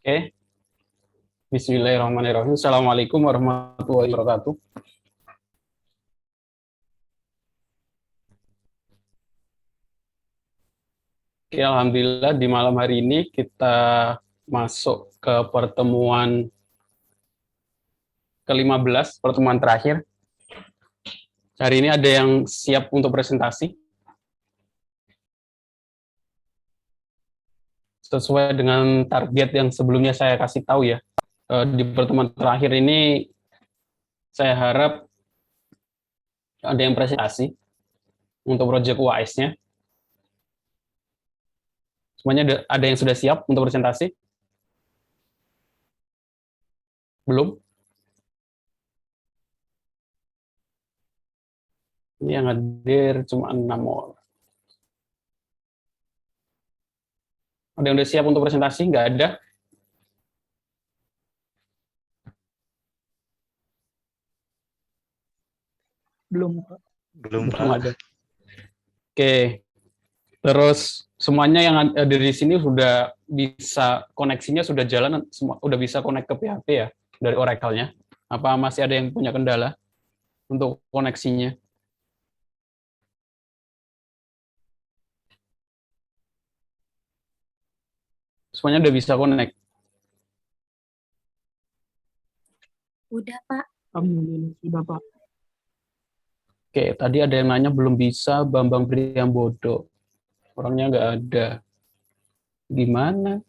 Oke, Bismillahirrahmanirrahim. Assalamualaikum warahmatullahi wabarakatuh. Oke, Alhamdulillah di malam hari ini kita masuk ke pertemuan ke-15, pertemuan terakhir. Hari ini ada yang siap untuk presentasi? Sesuai dengan target yang sebelumnya saya kasih tahu ya. Di pertemuan terakhir ini saya harap ada yang presentasi untuk proyek UAS-nya. Semuanya ada yang sudah siap untuk presentasi? Belum? Ini yang hadir cuma 6 orang. Ada yang udah siap untuk presentasi? Nggak ada? Belum, Pak. Belum ada. Oke. Terus semuanya yang ada di sini sudah bisa koneksinya sudah jalan, semua udah bisa connect ke PHP ya dari Oracle-nya. Apa masih ada yang punya kendala untuk koneksinya? Semuanya udah bisa connect. Udah, Pak. Alhamdulillah, sudah, Pak. Oke, tadi ada yang nanya belum bisa Bambang Priambodo. Orangnya nggak ada. Gimana?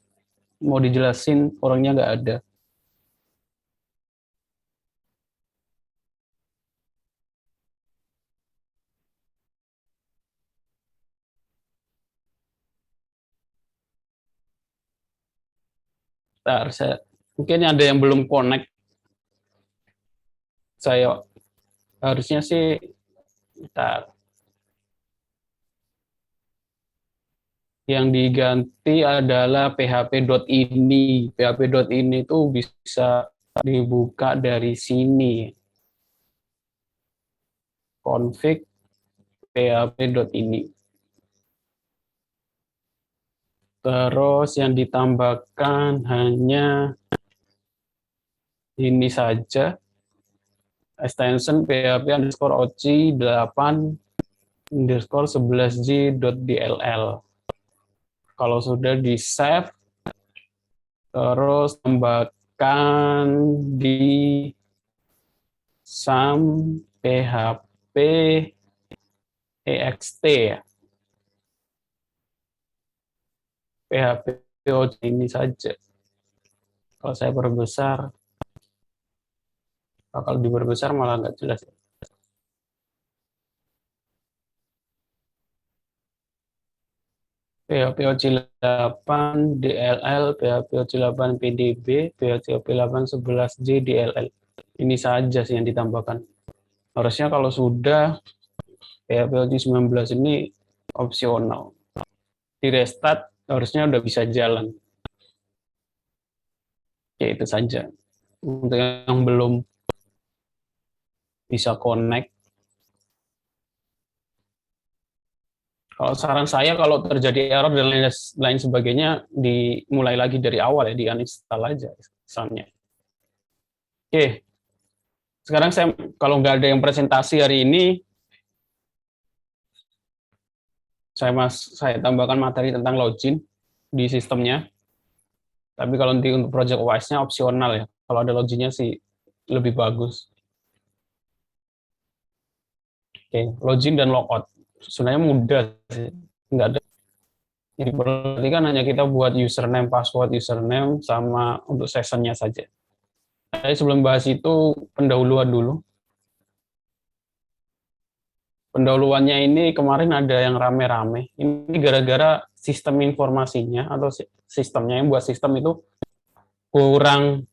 Mau dijelasin orangnya nggak ada. Bentar, mungkin ada yang belum connect. Saya harusnya sih, bentar. Yang diganti adalah php.ini. php.ini itu bisa dibuka dari sini. Config php.ini. Terus yang ditambahkan hanya ini saja. Extension php_oc8_11j.dll. Kalau sudah di save, terus tambahkan di sum php ext ya. PHP ini saja. Kalau saya perbesar, kalau diperbesar malah nggak jelas. PHP-OC8 DLL, PHP-OC8 PDB, PHP-8 11J DLL. Ini saja sih yang ditambahkan. Harusnya kalau sudah PHP-OC19 ini opsional. Di restart harusnya udah bisa jalan. Ya itu saja. Untuk yang belum bisa connect, kalau saran saya kalau terjadi error dan lain sebagainya dimulai lagi dari awal ya, di uninstall aja misalnya. Oke. Sekarang kalau nggak ada yang presentasi hari ini, saya tambahkan materi tentang login di sistemnya. Tapi kalau nanti untuk project OS-nya opsional ya. Kalau ada loginnya sih lebih bagus. Oke, login dan logout. Sebenarnya mudah sih. Nggak ada. Jadi berarti kan hanya kita buat username, password, username, sama untuk sessionnya saja. Jadi sebelum bahas itu, pendahuluan dulu. Pendahuluannya ini kemarin ada yang rame-rame. Ini gara-gara sistem informasinya atau sistemnya yang buat sistem itu kurang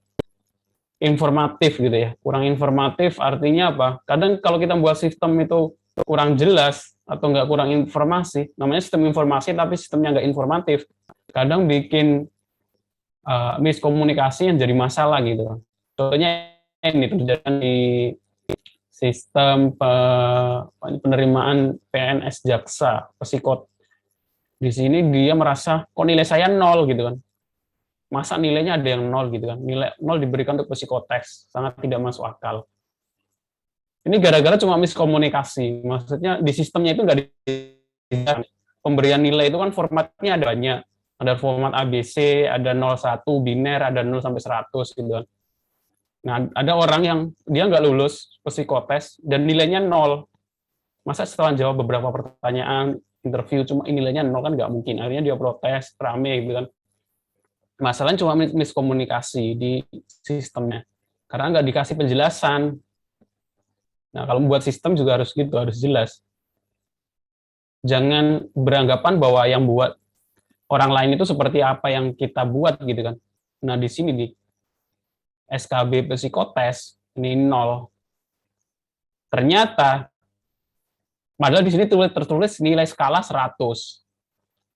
informatif gitu ya. Kurang informatif artinya apa? Kadang kalau kita buat sistem itu kurang jelas atau nggak kurang informasi, namanya sistem informasi tapi sistemnya nggak informatif. Kadang bikin miskomunikasi yang jadi masalah gitu. Contohnya ini terjadi di sistem penerimaan PNS Jaksa, psikot. Di sini dia merasa kok nilai saya 0 gitu kan. Masa nilainya ada yang 0 gitu kan? Nilai 0 diberikan untuk psikotes, sangat tidak masuk akal. Ini gara-gara cuma miskomunikasi. Maksudnya di sistemnya itu nggak di pemberian nilai itu kan formatnya ada banyak. Ada format ABC, ada 01 biner, ada 0 sampai 100 gitu kan. Nah, ada orang yang dia nggak lulus psikotes dan nilainya 0. Masa setelah jawab beberapa pertanyaan interview cuma nilainya 0 kan nggak mungkin. Akhirnya dia protes, rame gitu kan. Masalahnya cuma miskomunikasi di sistemnya. Karena nggak dikasih penjelasan. Nah, kalau membuat sistem juga harus gitu, harus jelas. Jangan beranggapan bahwa yang buat orang lain itu seperti apa yang kita buat gitu kan. Nah, di sini di SKB psikotes ini 0. Ternyata padahal di sini tertulis nilai skala 100.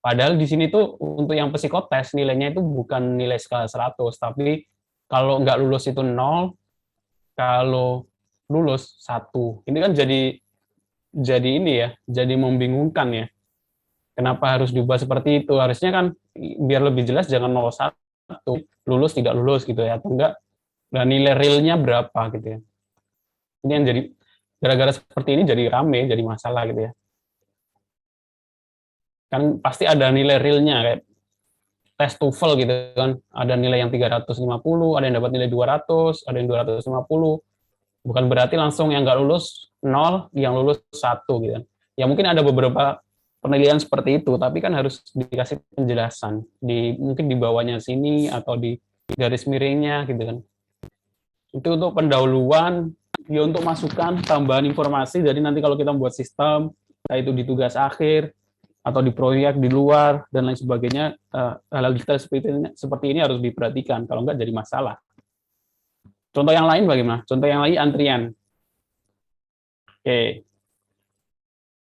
Padahal di sini tuh untuk yang psikotes nilainya itu bukan nilai skala 100, tapi kalau nggak lulus itu 0, kalau lulus 1. Ini kan jadi ini ya, jadi membingungkan ya. Kenapa harus diubah seperti itu? Harusnya kan biar lebih jelas jangan 01, lulus tidak lulus gitu ya, atau enggak dan nilai realnya berapa gitu ya. Ini yang jadi gara-gara seperti ini jadi rame, jadi masalah gitu ya. Kan pasti ada nilai realnya kayak tes TOEFL gitu kan, ada nilai yang 350, ada yang dapat nilai 200, ada yang 250. Bukan berarti langsung yang nggak lulus 0, yang lulus 1 gitu kan. Ya mungkin ada beberapa penilaian seperti itu, tapi kan harus dikasih penjelasan mungkin di bawahnya sini atau di garis miringnya gitu kan. Itu untuk pendahuluan, ya untuk masukan tambahan informasi. Jadi nanti kalau kita membuat sistem, entah itu di tugas akhir atau di proyek di luar dan lain sebagainya, hal-hal detail seperti ini harus diperhatikan. Kalau enggak jadi masalah. Contoh yang lain bagaimana? Contoh yang lain antrian. Oke.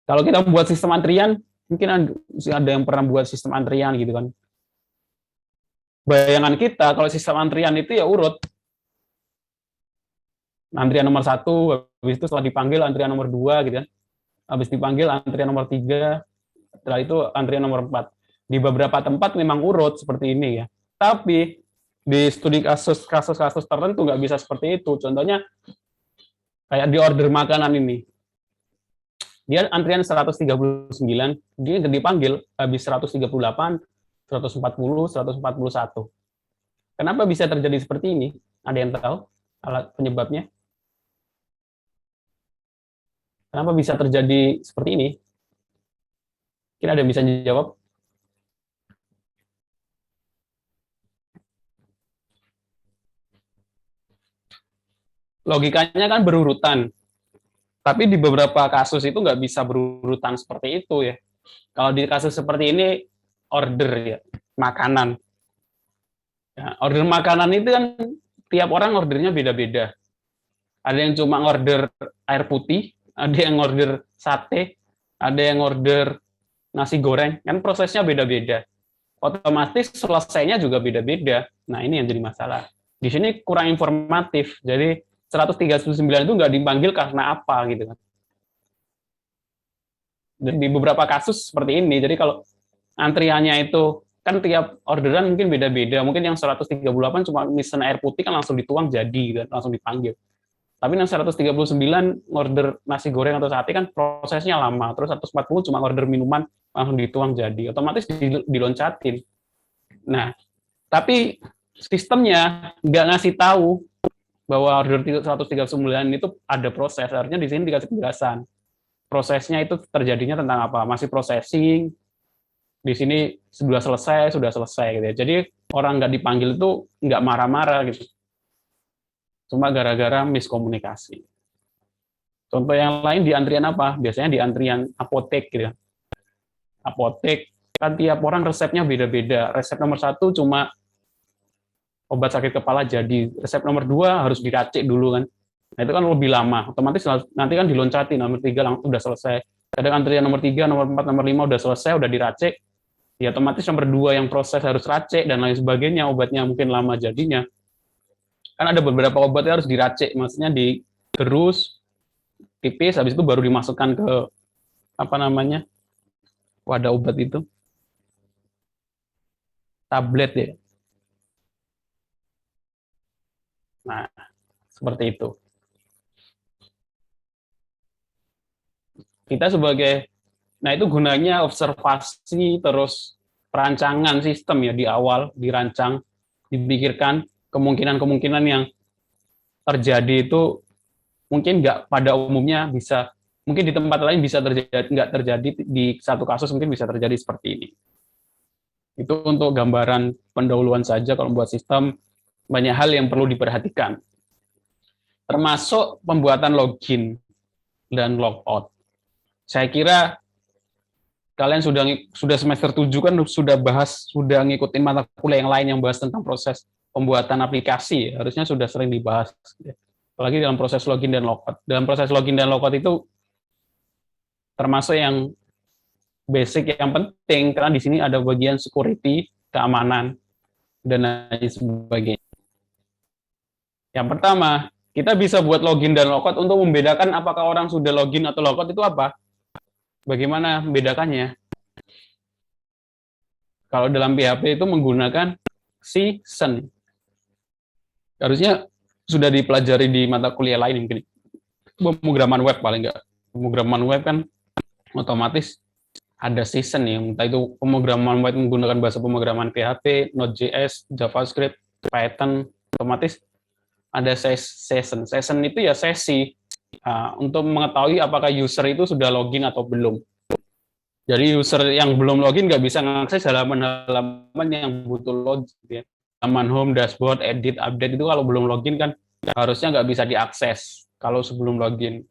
Kalau kita membuat sistem antrian, mungkin ada yang pernah buat sistem antrian gitu kan. Bayangan kita kalau sistem antrian itu ya urut. Antrian nomor 1, habis itu setelah dipanggil antrian nomor 2 gitu kan. Habis dipanggil antrian nomor 3, setelah itu antrian nomor 4. Di beberapa tempat memang urut seperti ini ya. Tapi di studi kasus-kasus tertentu nggak bisa seperti itu. Contohnya kayak di order makanan ini. Dia antrian 139, dia dipanggil habis 138, 140, 141. Kenapa bisa terjadi seperti ini? Ada yang tahu alat penyebabnya? Kenapa bisa terjadi seperti ini? Kira ada yang bisa jawab? Logikanya kan berurutan. Tapi di beberapa kasus itu nggak bisa berurutan seperti itu ya. Kalau di kasus seperti ini, order ya, makanan. Ya, order makanan itu kan tiap orang ordernya beda-beda. Ada yang cuma order air putih, ada yang order sate, ada yang order nasi goreng, kan prosesnya beda-beda. Otomatis selesainya juga beda-beda. Nah, ini yang jadi masalah. Di sini kurang informatif. Jadi 139 itu nggak dipanggil karena apa gitu kan. Dan di beberapa kasus seperti ini. Jadi kalau antriannya itu kan tiap orderan mungkin beda-beda. Mungkin yang 138 cuma mesen air putih kan langsung dituang jadi kan, langsung dipanggil. Tapi yang 139 order nasi goreng atau sate kan prosesnya lama. Terus 140 cuma order minuman langsung dituang jadi. Otomatis diloncatin. Nah, tapi sistemnya nggak ngasih tahu bahwa order 139 itu ada proses. Artinya di sini dikasih penjelasan. Prosesnya itu terjadinya tentang apa? Masih processing. Di sini sudah selesai gitu ya. Jadi orang nggak dipanggil itu nggak marah-marah gitu. Cuma gara-gara miskomunikasi. Contoh yang lain di antrian apa? Biasanya di antrian apotek gitu ya. Apotek, kan tiap orang resepnya beda-beda. Resep nomor 1 cuma obat sakit kepala jadi, resep nomor 2 harus diracik dulu kan. Nah itu kan lebih lama, otomatis nanti kan diloncatin, nomor 3 udah selesai. Kadang antrian nomor 3, nomor 4, nomor 5 udah selesai, udah diracik, ya otomatis nomor 2 yang proses harus racik dan lain sebagainya, obatnya mungkin lama jadinya. Kan ada beberapa obat yang harus diracik, maksudnya digerus, tipis, habis itu baru dimasukkan ke apa namanya wadah obat itu, tablet ya. Nah, seperti itu. Kita sebagai, nah itu gunanya observasi terus perancangan sistem ya di awal, dirancang, dipikirkan kemungkinan-kemungkinan yang terjadi itu mungkin nggak pada umumnya bisa, mungkin di tempat lain bisa terjadi, nggak terjadi di satu kasus mungkin bisa terjadi seperti ini. Itu untuk gambaran pendahuluan saja kalau membuat sistem, banyak hal yang perlu diperhatikan. Termasuk pembuatan login dan logout. Saya kira kalian sudah semester 7 kan sudah ngikutin mata kuliah yang lain yang bahas tentang proses pembuatan aplikasi, harusnya sudah sering dibahas. Apalagi dalam proses login dan logout. Dalam proses login dan logout itu termasuk yang basic yang penting karena di sini ada bagian security, keamanan dan lain sebagainya. Yang pertama, kita bisa buat login dan logout untuk membedakan apakah orang sudah login atau logout itu apa. Bagaimana membedakannya? Kalau dalam PHP itu menggunakan season. Harusnya sudah dipelajari di mata kuliah lain mungkin. Pemrograman web paling enggak. Pemrograman web kan otomatis ada season ya, entah itu pemrograman web menggunakan bahasa pemrograman PHP, Node.js, JavaScript, Python, otomatis ada season. Season itu ya sesi, untuk mengetahui apakah user itu sudah login atau belum. Jadi user yang belum login nggak bisa mengakses halaman-halaman yang butuh login. Ya. Halaman home, dashboard, edit, update itu kalau belum login kan harusnya nggak bisa diakses kalau sebelum login.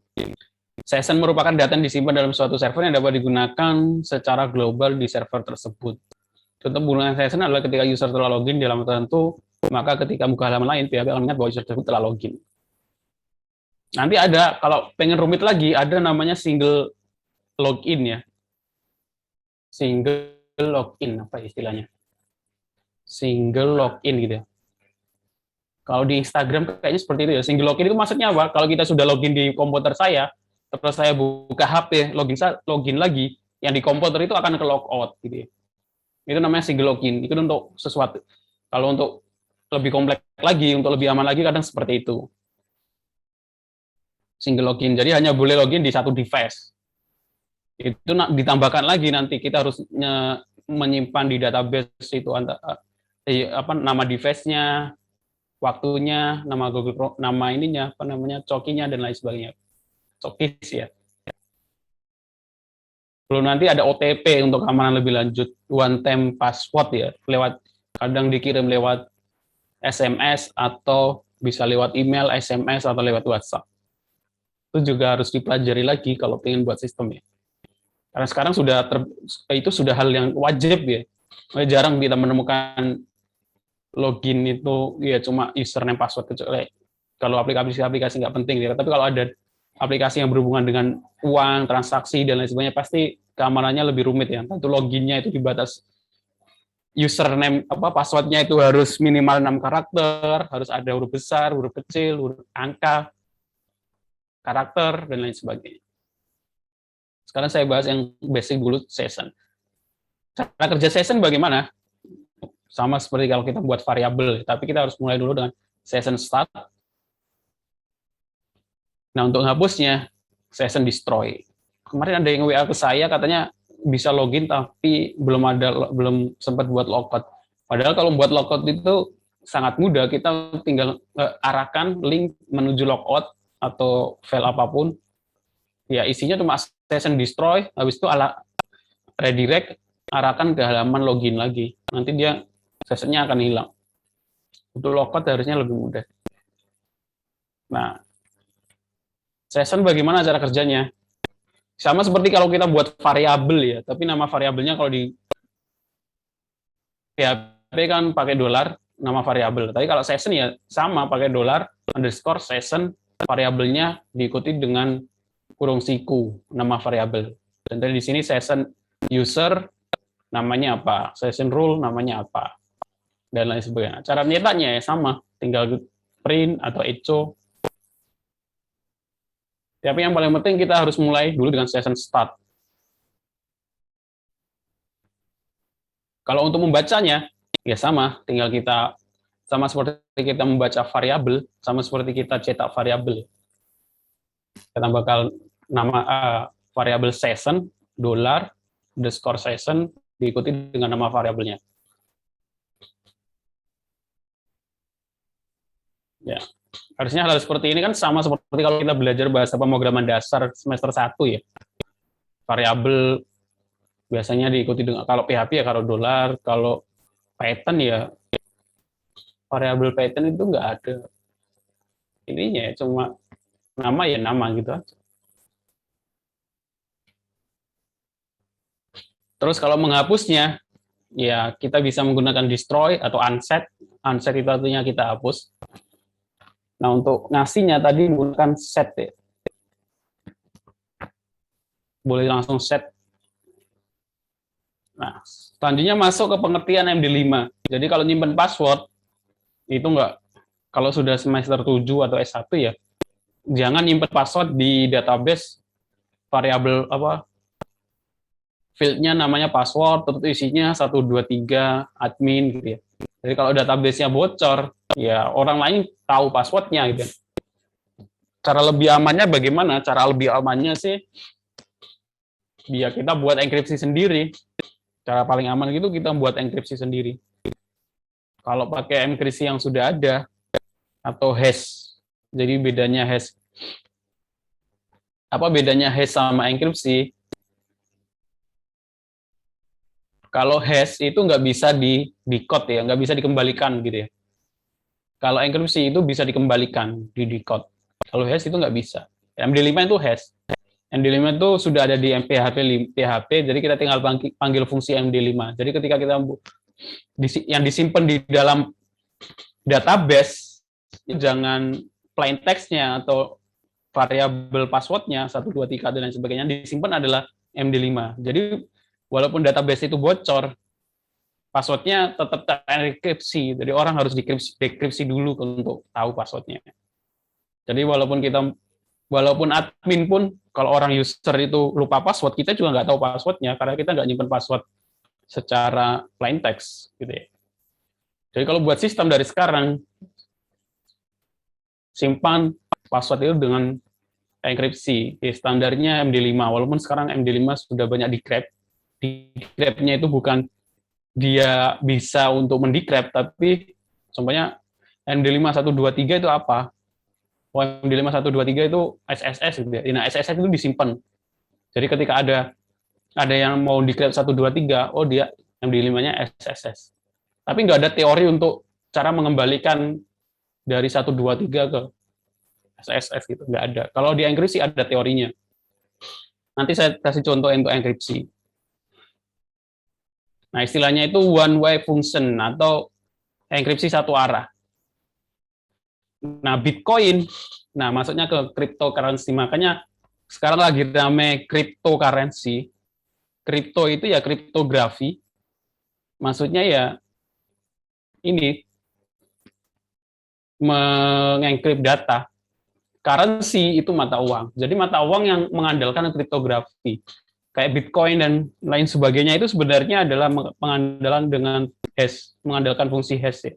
Session merupakan data yang disimpan dalam suatu server yang dapat digunakan secara global di server tersebut. Contoh penggunaan session adalah ketika user telah login di halaman tertentu, maka ketika buka halaman lain, PHP akan mengingat bahwa user tersebut telah login. Nanti ada, kalau pengen rumit lagi, ada namanya single login ya. Single login, apa istilahnya? Single login gitu ya. Kalau di Instagram kayaknya seperti itu ya. Single login itu maksudnya apa? Kalau kita sudah login di komputer saya, terus saya buka HP, login lagi, yang di komputer itu akan ke logout gitu ya. Itu namanya single login. Itu untuk sesuatu. Kalau untuk lebih kompleks lagi, untuk lebih aman lagi kadang seperti itu. Single login. Jadi hanya boleh login di satu device. Itu ditambahkan lagi nanti kita harus menyimpan di database itu nama device-nya, waktunya, nama Google, nama ininya, apa namanya, cokinya dan lain sebagainya. Cokis ya. Belum nanti ada OTP untuk keamanan lebih lanjut, one time password ya, kadang dikirim lewat SMS atau bisa lewat email, SMS atau lewat WhatsApp. Itu juga harus dipelajari lagi kalau ingin buat sistem ya. Karena sekarang itu sudah hal yang wajib ya. Jarang kita menemukan login itu ya cuma username password kecuali kalau aplikasi-aplikasi nggak penting ya. Tapi kalau ada aplikasi yang berhubungan dengan uang, transaksi dan lain sebagainya pasti keamanannya lebih rumit ya. Tentu loginnya itu dibatas username passwordnya itu harus minimal 6 karakter, harus ada huruf besar, huruf kecil, huruf angka, karakter dan lain sebagainya. Sekarang saya bahas yang basic dulu, session. Cara kerja session bagaimana? Sama seperti kalau kita buat variabel, tapi kita harus mulai dulu dengan session start. Nah, untuk hapusnya, session destroy. Kemarin ada yang WA ke saya, katanya bisa login, tapi belum sempat buat logout. Padahal kalau buat logout itu sangat mudah, kita tinggal arahkan link menuju logout atau file apapun. Ya, isinya cuma session destroy, habis itu redirect, arahkan ke halaman login lagi. Nanti dia sessionnya akan hilang. Untuk logout harusnya lebih mudah. Nah, session bagaimana cara kerjanya? Sama seperti kalau kita buat variabel ya, tapi nama variabelnya kalau di PHP kan pakai $, nama variabel. Tapi kalau session ya sama, pakai $_session, variabelnya diikuti dengan kurung siku, nama variabel. Dan dari di sini session user namanya apa, session rule namanya apa, dan lain sebagainya. Cara menyetaknya ya sama, tinggal print atau echo. Tapi yang paling penting kita harus mulai dulu dengan session start. Kalau untuk membacanya, ya sama, tinggal kita sama seperti kita membaca variabel, sama seperti kita cetak variabel. Kita bakal nama variabel session, $_session, diikuti dengan nama variabelnya. Ya, harusnya hal seperti ini kan sama seperti kalau kita belajar bahasa pemrograman dasar semester 1 ya. Variabel biasanya diikuti dengan, kalau PHP ya kalau $, kalau Python ya variabel Python itu nggak ada ininya, cuma nama ya nama gitu aja. Terus kalau menghapusnya, ya kita bisa menggunakan destroy atau unset. Unset itu artinya kita hapus. Nah, untuk ngasihnya tadi menggunakan set ya. Boleh langsung set. Nah, selanjutnya masuk ke pengertian MD5. Jadi kalau nyimpen password, itu enggak, kalau sudah semester 7 atau S1 ya, jangan nyimpen password di database variabel fieldnya namanya password, terus isinya 123 admin gitu ya. Jadi kalau database-nya bocor, ya orang lain tahu passwordnya gitu. Cara lebih amannya bagaimana? Cara lebih amannya sih, ya kita buat enkripsi sendiri. Cara paling aman gitu kita buat enkripsi sendiri. Kalau pakai enkripsi yang sudah ada, atau hash. Jadi bedanya hash. Apa bedanya hash sama enkripsi? Kalau hash itu nggak bisa di-code ya, nggak bisa dikembalikan gitu ya. Kalau enkripsi itu bisa dikembalikan, di-code. Kalau hash itu nggak bisa. MD5 itu hash. MD5 itu sudah ada di PHP, jadi kita tinggal panggil fungsi MD5. Jadi ketika kita yang disimpan di dalam database, jangan plain text-nya atau variabel password-nya, 123 dan lain sebagainya, disimpan adalah MD5. Jadi walaupun database itu bocor, password-nya tetap terenkripsi. Jadi orang harus dekripsi dulu untuk tahu password-nya. Jadi walaupun admin pun, kalau orang user itu lupa password, kita juga nggak tahu password-nya, karena kita nggak nyimpen password secara plain text. Gitu ya. Jadi kalau buat sistem dari sekarang, simpan password itu dengan enkripsi. Standarnya MD5, walaupun sekarang MD5 sudah banyak decrypt. Decrypt-nya itu bukan dia bisa untuk mendecrypt, tapi contohnya MD5123 itu apa? MD5123 itu SSS gitu ya. Nah, SSS itu disimpan. Jadi ketika ada yang mau decrypt 123, oh dia MD5-nya SSS. Tapi nggak ada teori untuk cara mengembalikan dari 123 ke SSS gitu, nggak ada. Kalau di enkripsi ada teorinya. Nanti saya kasih contoh untuk enkripsi. Nah, istilahnya itu one way function atau enkripsi satu arah. Nah, Bitcoin, nah masuknya ke cryptocurrency, makanya sekarang lagi rame cryptocurrency. Kripto itu ya kriptografi. Maksudnya ya ini mengenkrip data. Currency itu mata uang. Jadi mata uang yang mengandalkan kriptografi. Kayak Bitcoin dan lain sebagainya itu sebenarnya adalah pengandalan dengan hash, mengandalkan fungsi hash ya.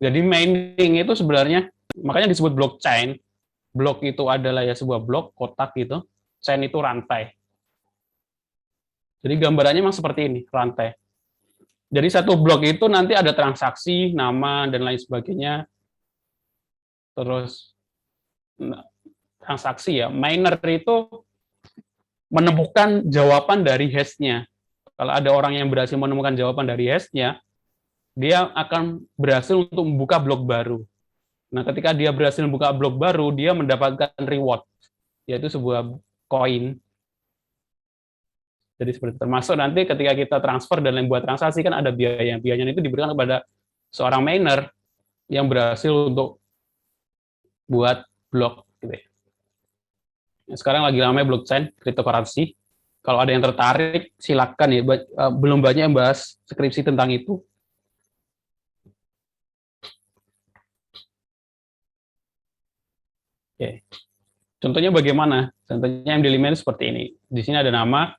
Jadi mining itu sebenarnya, makanya disebut blockchain. Blok itu adalah ya sebuah blok, kotak gitu. Chain itu rantai. Jadi gambarannya memang seperti ini, rantai. Jadi satu blok itu nanti ada transaksi, nama, dan lain sebagainya. Terus transaksi ya, miner itu menemukan jawaban dari hash-nya. Kalau ada orang yang berhasil menemukan jawaban dari hash-nya, dia akan berhasil untuk membuka blok baru. Nah, ketika dia berhasil membuka blok baru, dia mendapatkan reward, yaitu sebuah koin. Jadi seperti termasuk nanti ketika kita transfer dan membuat transaksi kan ada biaya. Biayanya itu diberikan kepada seorang miner yang berhasil untuk buat blok. Gitu ya. Sekarang lagi ramai blockchain, cryptocurrency. Kalau ada yang tertarik, silakan ya. Belum banyak yang bahas skripsi tentang itu. Oke. Contohnya bagaimana? Contohnya MD5 itu seperti ini. Di sini ada nama.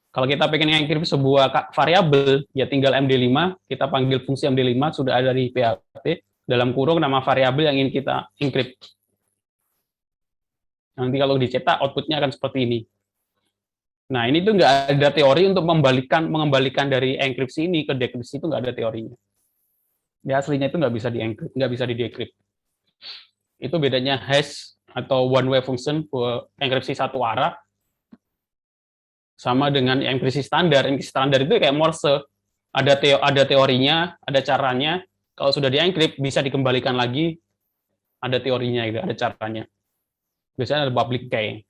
Kalau kita pengen mengenkripsi sebuah variabel, ya tinggal MD5, kita panggil fungsi MD5, sudah ada di PHP. dalam kurung nama variabel yang ingin kita encrypt. Nanti kalau dicetak outputnya akan seperti ini. Nah, ini tuh nggak ada teori untuk mengembalikan dari enkripsi ini ke dekripsi, itu nggak ada teorinya. Ya, aslinya itu nggak bisa di-encrypt, nggak bisa di-decrypt. Itu bedanya hash atau one way function enkripsi satu arah sama dengan enkripsi standar. Enkripsi standar itu kayak Morse. Ada teorinya, ada caranya. Kalau sudah di-encrypt bisa dikembalikan lagi, ada teorinya, gitu, ada caranya. Biasanya ada public key.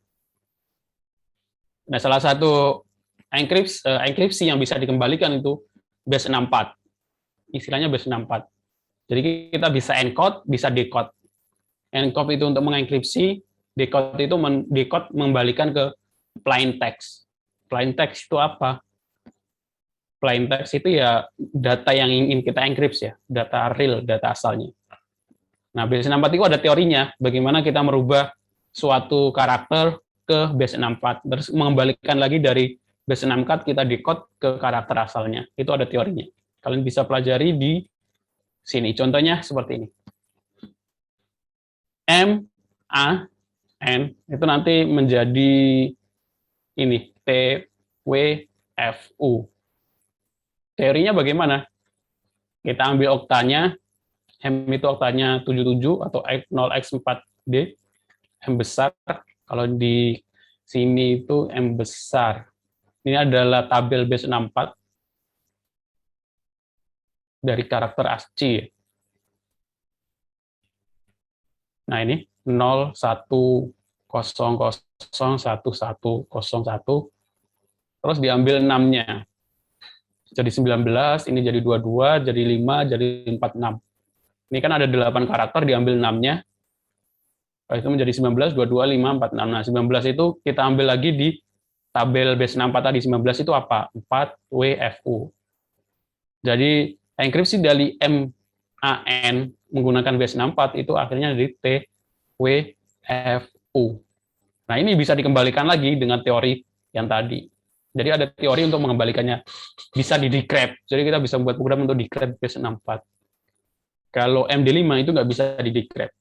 Nah, salah satu enkripsi yang bisa dikembalikan itu base 64. Istilahnya base 64. Jadi kita bisa encode, bisa decode. Encode itu untuk mengenkripsi, decode itu decode mengembalikan ke plain text. Plain text itu apa? Plain text itu ya data yang ingin kita enkripsi ya, data real, data asalnya. Nah, base 64 itu ada teorinya, bagaimana kita merubah suatu karakter ke base 64, terus mengembalikan lagi dari base 64 kita decode ke karakter asalnya. Itu ada teorinya. Kalian bisa pelajari di sini. Contohnya seperti ini. M, A, N itu nanti menjadi ini T, W, F, U. Teorinya bagaimana? Kita ambil oktanya, M itu oktanya 77 atau 0x4D, M besar. Kalau di sini itu M besar. Ini adalah tabel base 64 dari karakter ASCII. Nah, ini 0, 1, 0, 0, 1, 1, 0, 1. Terus diambil 6-nya. Jadi 19, ini jadi 22, jadi 5, jadi 46. Ini kan ada 8 karakter, diambil 6-nya. Itu menjadi 19, 22, 5, 46. Nah, 19 itu kita ambil lagi di tabel base 64 tadi. 19 itu apa? 4, W, F, U. Jadi, enkripsi dari MAN menggunakan base 64 itu akhirnya dari T, W, F, U. Nah, ini bisa dikembalikan lagi dengan teori yang tadi. Jadi ada teori untuk mengembalikannya. Bisa di-decrypt. Jadi kita bisa membuat program untuk decrypt base 64. Kalau MD5 itu nggak bisa di-decrypt.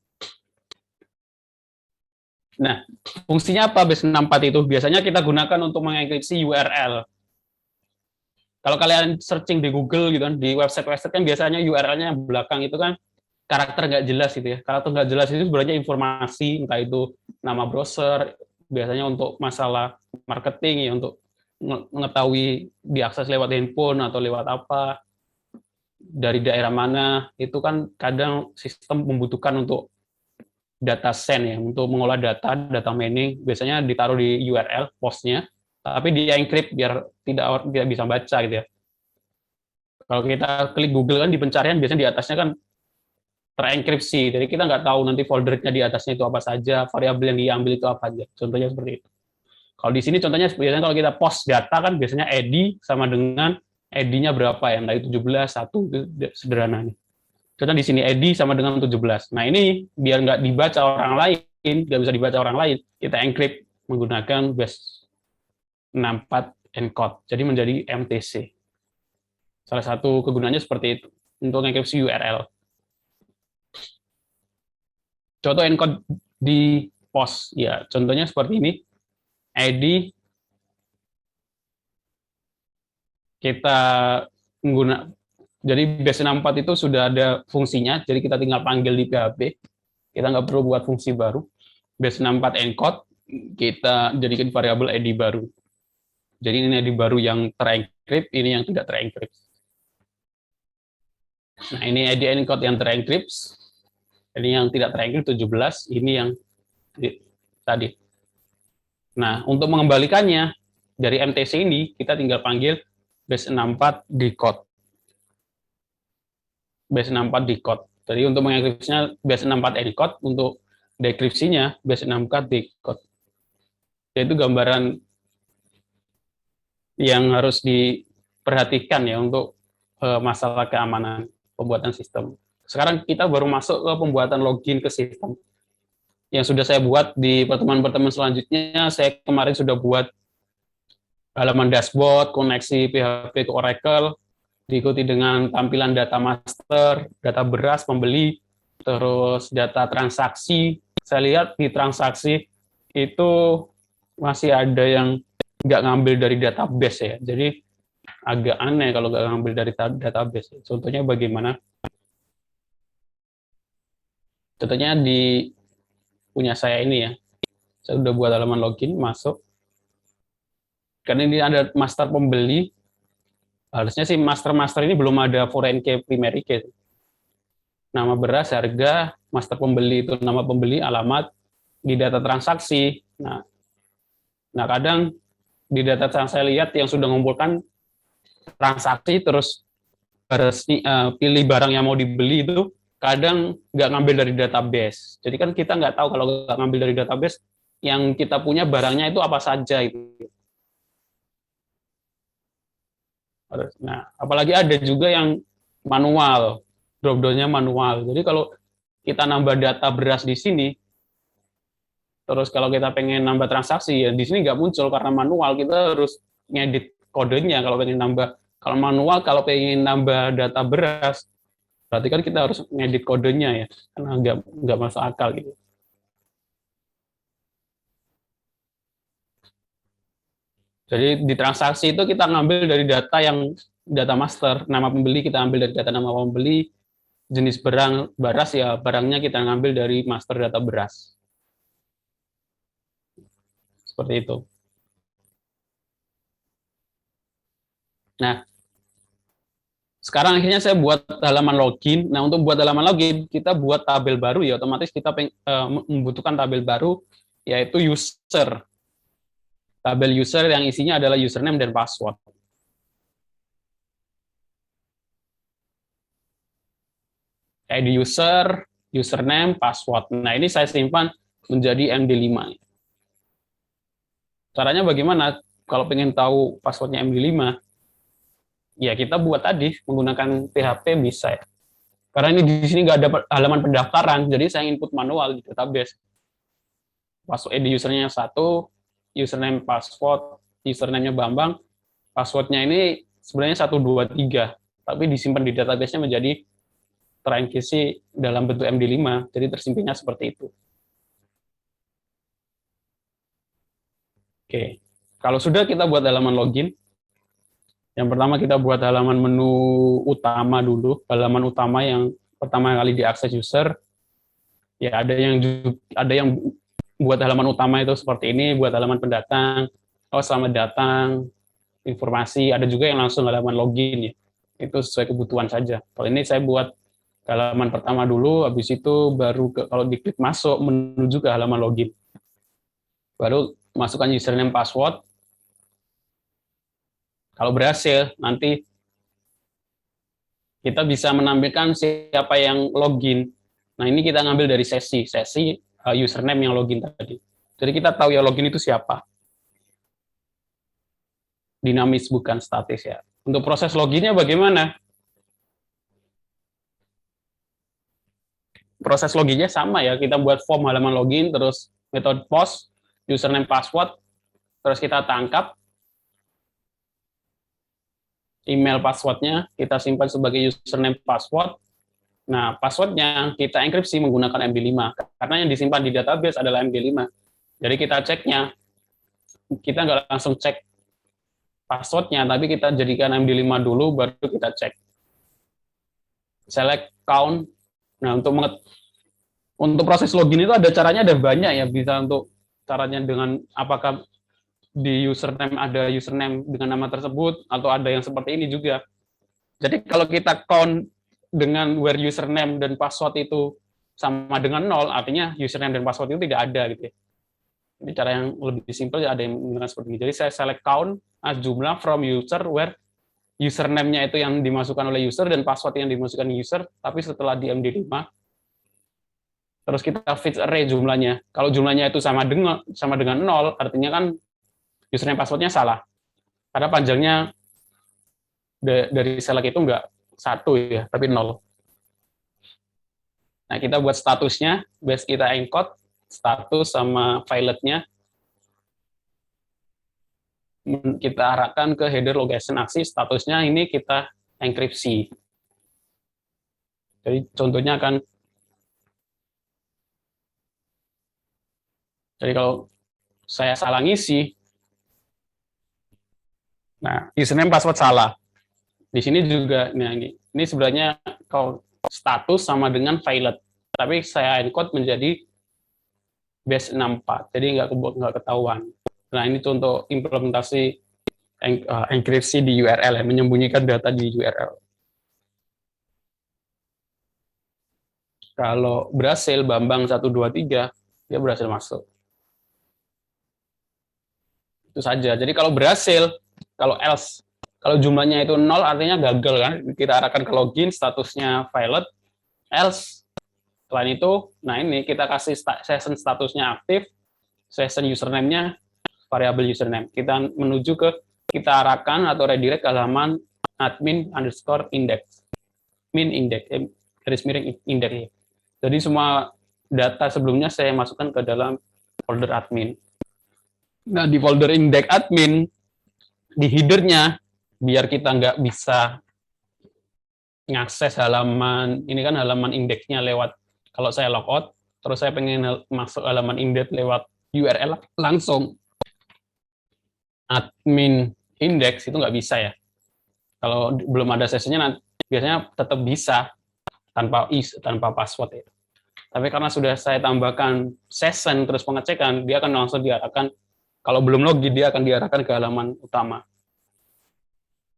Nah, fungsinya apa base 64 itu? Biasanya kita gunakan untuk mengenkripsi URL. Kalau kalian searching di Google gitu kan, di website-website kan biasanya URL-nya yang belakang itu kan karakter nggak jelas gitu ya. Karakter nggak jelas itu sebenarnya informasi, entah itu nama browser, biasanya untuk masalah marketing ya, untuk mengetahui diakses lewat handphone atau lewat apa, dari daerah mana, itu kan kadang sistem membutuhkan untuk data send ya, untuk mengolah data mining, biasanya ditaruh di URL postnya, tapi di encrypt biar tidak bisa baca gitu ya. Kalau kita klik Google kan di pencarian biasanya di atasnya kan terenkripsi, jadi kita nggak tahu nanti foldernya di atasnya itu apa saja, variabel yang diambil itu apa aja. Contohnya seperti itu. Kalau di sini contohnya biasanya kalau kita post data kan biasanya ID sama dengan ID-nya berapa ya, entah itu 17, 1, itu sederhana nih. Contohnya di sini ID sama dengan 17. Nah ini biar nggak dibaca orang lain, nggak bisa dibaca orang lain, kita encrypt menggunakan base 64 encode, jadi menjadi MTC. Salah satu kegunaannya seperti itu, untuk enkripsi URL. Contoh encode di post, ya contohnya seperti ini. ID kita menggunakan, jadi base 64 itu sudah ada fungsinya, jadi kita tinggal panggil di PHP, kita nggak perlu buat fungsi baru. Base 64 encode, kita jadikan variabel ID baru. Jadi ini ID baru yang terencrypt, ini yang tidak terencrypt. Nah ini ID encode yang terencrypt, ini yang tidak terencrypt 17, ini yang tadi. Nah, untuk mengembalikannya dari MTC ini, kita tinggal panggil base 64 decode. Base 64 decode. Jadi untuk mengenkripsinya base 64 encode, untuk dekripsinya base 64 decode. Yaitu gambaran yang harus diperhatikan ya untuk masalah keamanan pembuatan sistem. Sekarang kita baru masuk ke pembuatan login ke sistem. Yang sudah saya buat di pertemuan-pertemuan selanjutnya, saya kemarin sudah buat halaman dashboard, koneksi PHP ke Oracle, diikuti dengan tampilan data master, data beras, pembeli, Terus data transaksi, saya lihat di transaksi itu masih ada yang nggak ngambil dari database ya. Jadi agak aneh kalau nggak ngambil dari database. Contohnya bagaimana? Contohnya di punya saya ini ya. Saya udah buat halaman login, masuk. Karena ini ada master pembeli, harusnya sih master ini belum ada foreign key, primary key. Nama beras, harga, master pembeli itu nama pembeli, alamat, di data transaksi. Nah kadang di data transaksi saya lihat yang sudah mengumpulkan transaksi terus pilih barang yang mau dibeli itu kadang nggak ngambil dari database. Jadi kan kita nggak tahu kalau nggak ngambil dari database yang kita punya barangnya itu apa saja itu. Nah, apalagi ada juga yang manual, drop-down-nya manual. Jadi kalau kita nambah data beras di sini, terus kalau kita pengen nambah transaksi, ya di sini nggak muncul karena manual, kita harus ngedit kodenya kalau pengen nambah. Kalau manual, kalau pengen nambah data beras, berarti kan kita harus ngedit kodenya ya, karena nggak masuk akal gitu. Jadi di transaksi itu kita ngambil dari data master, nama pembeli kita ambil dari data nama pembeli, jenis beras ya barangnya kita ngambil dari master data beras. Seperti itu. Nah, sekarang akhirnya saya buat halaman login. Nah, untuk buat halaman login, kita buat tabel baru ya, otomatis kita membutuhkan tabel baru, yaitu user. Tabel user yang isinya adalah username dan password. Kayak di user, username, password. Nah, ini saya simpan menjadi MD5. Caranya bagaimana? Kalau pengen tahu passwordnya MD5, ya kita buat tadi menggunakan PHP bisa ya. Karena ini di sini nggak ada halaman pendaftaran, jadi saya input manual di database. Password di usernya 1, username password, username-nya Bambang, passwordnya ini sebenarnya 123, tapi disimpan di database-nya menjadi terenkripsi dalam bentuk MD5, jadi tersimpannya seperti itu. Oke, kalau sudah kita buat halaman login, yang pertama kita buat halaman menu utama dulu, halaman utama yang pertama kali diakses user. Ya ada yang buat halaman utama itu seperti ini, buat halaman pendatang, oh selamat datang, informasi, ada juga yang langsung halaman login ya. Itu sesuai kebutuhan saja. Kalau ini saya buat halaman pertama dulu, habis itu baru kalau diklik masuk menuju ke halaman login. Baru masukkan username password. Kalau berhasil, nanti kita bisa menampilkan siapa yang login. Nah, ini kita ngambil dari sesi username yang login tadi. Jadi kita tahu yang login itu siapa. Dinamis bukan statis ya. Untuk proses loginnya bagaimana? Proses loginnya sama ya, kita buat form halaman login, terus metode post, username password, terus kita tangkap email passwordnya, kita simpan sebagai username password. Nah, passwordnya kita enkripsi menggunakan MD5, karena yang disimpan di database adalah MD5. Jadi kita ceknya, kita nggak langsung cek passwordnya, tapi kita jadikan MD5 dulu, baru kita cek. Select count. Nah, untuk proses login itu ada caranya, ada banyak ya, bisa untuk caranya dengan apakah di username ada username dengan nama tersebut, atau ada yang seperti ini juga. Jadi kalau kita count dengan where username dan password itu sama dengan 0, artinya username dan password itu tidak ada gitu ya. Ini cara yang lebih simpel, ada yang menggunakan seperti ini. Jadi saya select count as jumlah from user where username-nya itu yang dimasukkan oleh user dan password yang dimasukkan user, tapi setelah di MD5 terus kita fix array jumlahnya. Kalau jumlahnya itu sama dengan 0, artinya kan username passwordnya salah. Karena panjangnya dari select itu enggak 1 ya, tapi 0. Nah, kita buat statusnya, base kita encode, status sama filetnya. Kita arahkan ke header location aksi, statusnya ini kita enkripsi. Jadi contohnya akan Jadi kalau saya salah ngisi, nah username password salah. Di sini juga, nah ini sebenarnya kalau status sama dengan violet, tapi saya encode menjadi base 64, jadi nggak ketahuan. Nah ini contoh implementasi enkripsi di URL, menyembunyikan data di URL. Kalau berhasil Bambang 123, dia berhasil masuk. Itu saja. Jadi kalau berhasil, kalau else, kalau jumlahnya itu 0 artinya gagal kan. Kita arahkan ke login, statusnya violet, else. Selain itu, nah ini kita kasih session statusnya aktif, session username-nya variabel username. Kita menuju ke, kita arahkan atau redirect ke halaman admin underscore index. Min index, garis miring index. Jadi semua data sebelumnya saya masukkan ke dalam folder admin. Nah, di folder index admin, di header-nya, biar kita nggak bisa ngakses halaman, ini kan halaman indeksnya lewat, kalau saya logout, terus saya pengen masuk halaman indeks lewat URL langsung, admin index itu nggak bisa ya. Kalau belum ada sesinya, biasanya tetap bisa tanpa password ya. Tapi karena sudah saya tambahkan session terus pengecekan, dia akan langsung diarahkan, kalau belum login dia akan diarahkan ke halaman utama.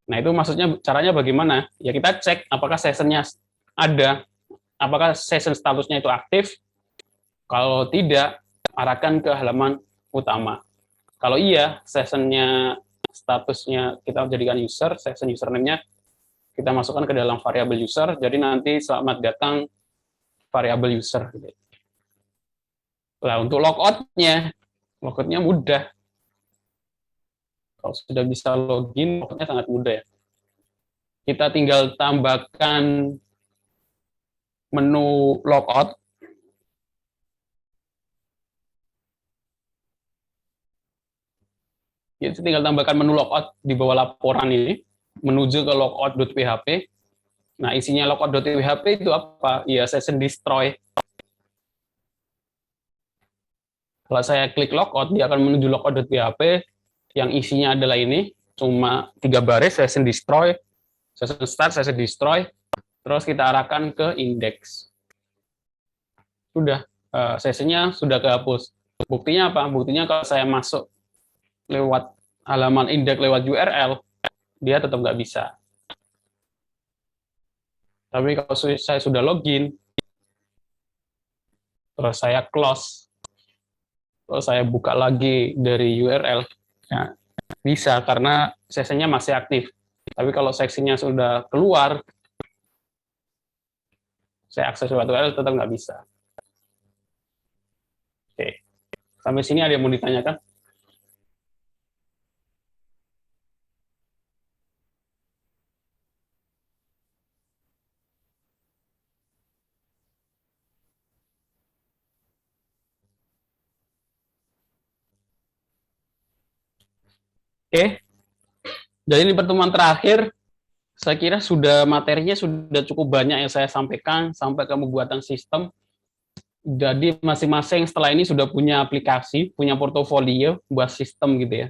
Nah itu maksudnya caranya bagaimana? Ya kita cek apakah sessionnya ada, apakah session statusnya itu aktif. Kalau tidak, arahkan ke halaman utama. Kalau iya, sessionnya statusnya kita jadikan user, session username-nya kita masukkan ke dalam variabel user, jadi nanti selamat datang variabel user. Nah, untuk logout-nya mudah. Kalau sudah bisa login, logout-nya sangat mudah ya. Kita tinggal tambahkan menu logout. Kita tinggal tambahkan menu logout di bawah laporan ini, menuju ke logout.php. Nah, isinya logout.php itu apa? Ya, session destroy. Kalau saya klik logout, dia akan menuju logout.php, yang isinya adalah ini, cuma 3 baris, session destroy, session start, session destroy, terus kita arahkan ke index. Sudah, sessionnya sudah kehapus. Buktinya apa? Buktinya kalau saya masuk lewat halaman index lewat URL, dia tetap nggak bisa. Tapi kalau saya sudah login, terus saya close, terus saya buka lagi dari URL, ya, bisa karena sessionnya masih aktif. Tapi kalau seksinya sudah keluar, saya akses lewat URL tetap nggak bisa. Oke, sampai sini ada yang mau ditanyakan? Oke, jadi di pertemuan terakhir, saya kira sudah materinya sudah cukup banyak yang saya sampaikan sampai ke pembuatan sistem. Jadi masing-masing setelah ini sudah punya aplikasi, punya portofolio buat sistem gitu ya,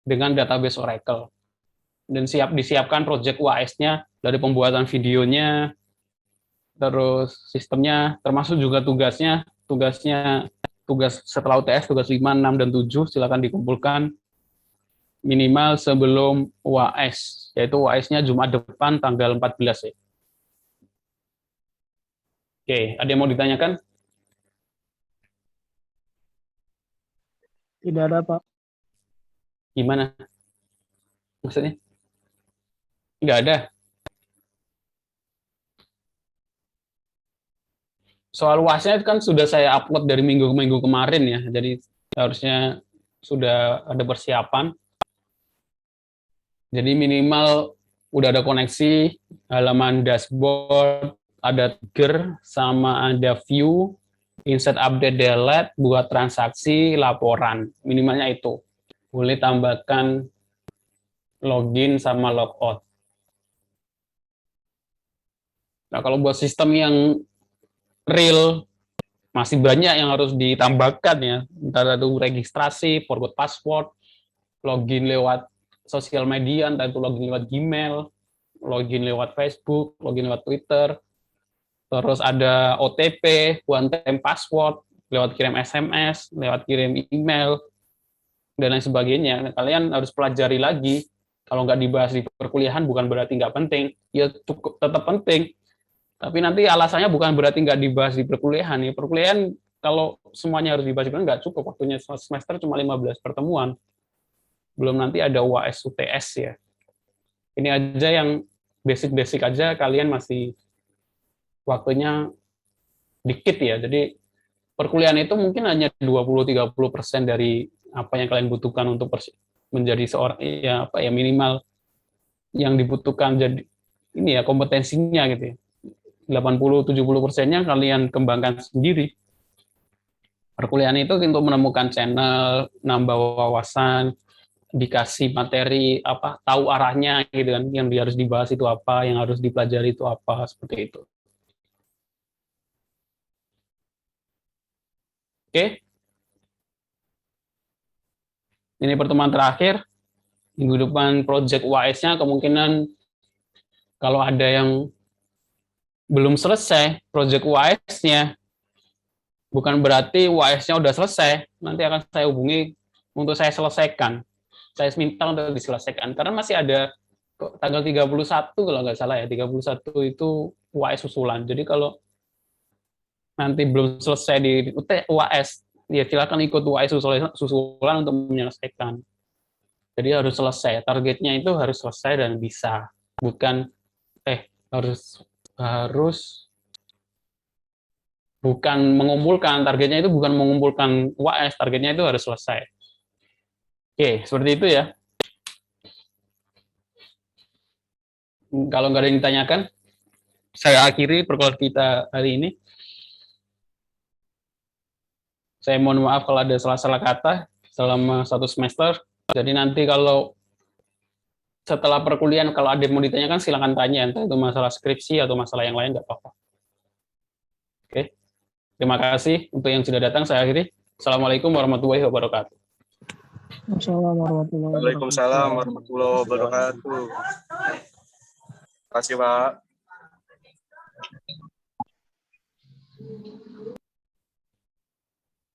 dengan database Oracle. Dan disiapkan project UAS-nya dari pembuatan videonya, terus sistemnya, termasuk juga tugas setelah UTS, tugas 5, 6, dan 7, silakan dikumpulkan minimal sebelum UAS, yaitu UAS-nya Jumat depan tanggal 14 ya. Oke, ada yang mau ditanyakan? Tidak ada, Pak. Gimana? Maksudnya? Nggak ada. Soal UAS-nya kan sudah saya upload dari minggu ke minggu kemarin ya, jadi harusnya sudah ada persiapan. Jadi minimal udah ada koneksi, halaman dashboard, ada trigger, sama ada view, insert update delete, buat transaksi, laporan. Minimalnya itu. Boleh tambahkan login sama logout. Nah, kalau buat sistem yang real, masih banyak yang harus ditambahkan ya, entah itu registrasi, forgot password, login lewat sosial media, entah itu login lewat Gmail, login lewat Facebook, login lewat Twitter, terus ada OTP, one time password, lewat kirim SMS, lewat kirim email, dan lain sebagainya. Kalian harus pelajari lagi. Kalau nggak dibahas di perkuliahan bukan berarti nggak penting, ya cukup tetap penting. Tapi nanti alasannya bukan berarti nggak dibahas di perkuliahan. Ya, perkuliahan kalau semuanya harus dibahas nggak cukup, waktunya semester cuma 15 pertemuan. Belum nanti ada UAS UTS ya. Ini aja yang basic-basic aja, kalian masih waktunya dikit ya. Jadi perkuliahan itu mungkin hanya 20-30% dari apa yang kalian butuhkan untuk menjadi seorang ya apa ya minimal yang dibutuhkan jadi ini ya kompetensinya gitu ya. 80-70%-nya kalian kembangkan sendiri. Perkuliahan itu untuk menemukan channel, nambah wawasan, dikasih materi apa, tahu arahnya gitu kan, yang harus dibahas itu apa, yang harus dipelajari itu apa, seperti itu. Oke. Ini pertemuan terakhir. Minggu depan project UAS-nya kemungkinan kalau ada yang belum selesai project UAS-nya, bukan berarti UAS-nya udah selesai, nanti akan saya hubungi untuk saya selesaikan. Saya minta untuk diselesaikan, karena masih ada tanggal 31 kalau nggak salah ya, 31 itu UAS susulan. Jadi kalau nanti belum selesai di UAS, ya silakan ikut UAS susulan untuk menyelesaikan. Jadi harus selesai, targetnya itu harus selesai dan bisa, bukan harus bukan mengumpulkan, targetnya itu bukan mengumpulkan UAS, targetnya itu harus selesai. Oke, seperti itu ya. Kalau nggak ada yang ditanyakan, saya akhiri perkuliahan kita hari ini. Saya mohon maaf kalau ada salah-salah kata selama 1 semester. Jadi nanti kalau setelah perkuliahan, kalau ada yang mau ditanyakan, silakan tanya. Entah itu masalah skripsi atau masalah yang lain, nggak apa-apa. Oke. Terima kasih untuk yang sudah datang. Saya akhiri. Assalamualaikum warahmatullahi wabarakatuh. Waalaikumsalam warahmatullahi wabarakatuh. Terima kasih, Pak.